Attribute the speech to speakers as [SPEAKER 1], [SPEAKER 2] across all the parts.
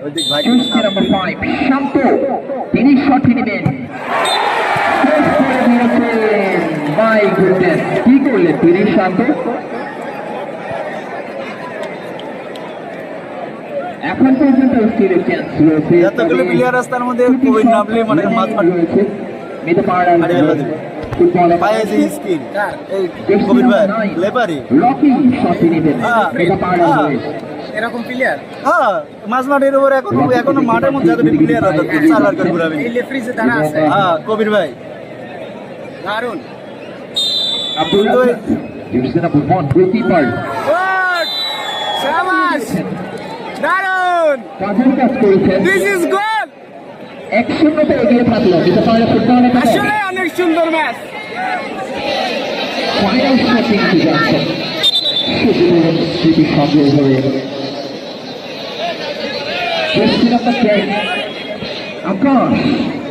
[SPEAKER 1] Number 5 শান্ত, তিনি শটটি নেবেন। My goodness, কি করলেন তিনি শান্ত? এখন পর্যন্ত স্টিলের চান্স রয়েছে।
[SPEAKER 2] এতগুলো প্লেয়ার আছে তার মধ্যে কোভিড নামলে মানে মাছ
[SPEAKER 1] রয়েছে। মিতে পাড়া ফুটবলে
[SPEAKER 2] পায়ে যে স্কিল এই কোভিড ভাই লেবারি
[SPEAKER 1] রকি শটটি নেবেন। মিতে পাড়া
[SPEAKER 3] এরকম প্লেয়ার
[SPEAKER 2] হ্যাঁ মাছ মাঠের উপর এখনো মাঠের মধ্যে যতটি প্লেয়ার আছে চালার করে ঘুরাবেন।
[SPEAKER 3] এই লেফ্রিজে দাঁড়া আছে।
[SPEAKER 2] হ্যাঁ কবির ভাই
[SPEAKER 3] দারুন
[SPEAKER 1] আব্দুল্লাহ ইউসেন আবু ফন গোলকিপার
[SPEAKER 3] গুড শাবাশ দারুন
[SPEAKER 1] কাজের কাজ করেছেন।
[SPEAKER 3] দিস ইজ গোল
[SPEAKER 1] 1-0 এগিয়ে থাকলো মিতে পাড়া ফুটবলে।
[SPEAKER 3] আসলে অনেক সুন্দর ম্যাচ
[SPEAKER 1] ফাইনাল শটে নিতে যাচ্ছেন স্মৃতি সংগ্রহ হয়ে। আকাশ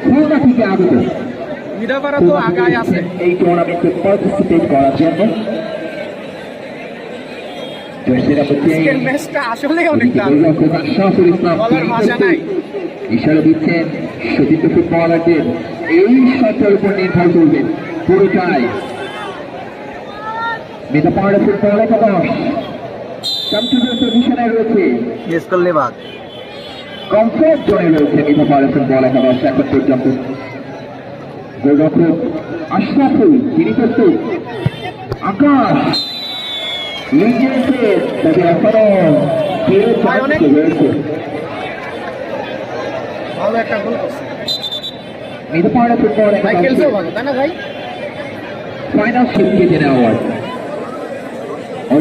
[SPEAKER 1] খুলনা থেকে আগত
[SPEAKER 3] মিরাপাড়া তো আগায় আছে
[SPEAKER 1] এই টুর্নামেন্টে পার্টিসিপেট করার জন্য।
[SPEAKER 3] ম্যাচটা আসলে অনেক দারুণ বলার ভাষা নাই।
[SPEAKER 1] ইশারা দিচ্ছেন সতীর্থ ফুটবলারদের এই শটের উপর নির্ভর করবেন পুরোটাই। মিঠাপাড়া ফুটবল একাদশ কমফোর্ট পজিশনে রয়েছে,
[SPEAKER 2] মিস করলে বাদ
[SPEAKER 1] কমফোর্ট জোনে রয়েছে মিঠাপাড়া ফুটবল একাদশ এখন পর্যন্ত। গোলরক্ষক আশরাফুল তিনি প্রস্তুত। আকাশ লিগেছে তবে এখনো রয়েছে।
[SPEAKER 3] ভালো একটা গোল করছে
[SPEAKER 1] মিঠাপাড়া ফুটবল
[SPEAKER 3] ভাই,
[SPEAKER 1] একাদশ
[SPEAKER 3] খেলছেও ভালো তাই না ভাই?
[SPEAKER 1] ফাইনাল শিফটে জেনে অ্যাওয়ার্ড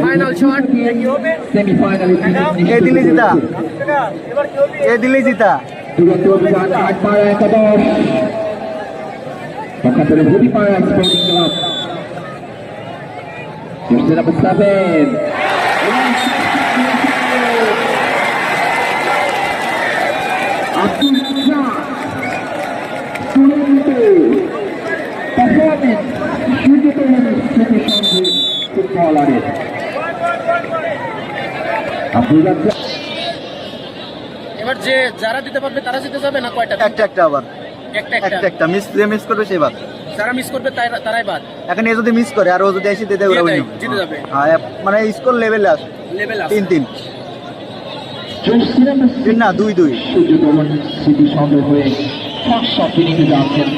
[SPEAKER 3] ফাইনাল শট কি হবে?
[SPEAKER 1] সেমিফাইনালে
[SPEAKER 2] এ দিল্লি জিতা এ দিল্লি জিতা
[SPEAKER 1] দুরন্ত অভিযান আটপাড়া একাদশ পক্ষান্তরে Haripara sporting club. Jersey number 7 Abdul Razzak দুরন্ত পারফরমেন্স সুযোগের স্মৃতি সঙ্গে ফুটবলারের আব্দুল রাজ্জাক।
[SPEAKER 3] এবার যে যারা দিতে পারবে তারা জিতে যাবে না কয়টা?
[SPEAKER 2] একটা আবার
[SPEAKER 3] একটা
[SPEAKER 2] একটা মিস করবে সেই বাদ।
[SPEAKER 3] যারা মিস করবে তারাই বাদ।
[SPEAKER 2] এখন এ যদি মিস করে আর ও যদি এসে দিতে ওরা
[SPEAKER 3] দিয়ে দেয়,
[SPEAKER 2] win
[SPEAKER 3] জিতে যাবে।
[SPEAKER 2] হ্যাঁ মানে স্কোর লেভেলে আসে
[SPEAKER 3] লেভেল আছে
[SPEAKER 2] 3-3
[SPEAKER 1] জার্সি নাম্বার 6
[SPEAKER 2] না 2-2
[SPEAKER 1] সূর্যতমন স্মৃতি সঙ্গে হয়ে শট নিতে যাচ্ছেন।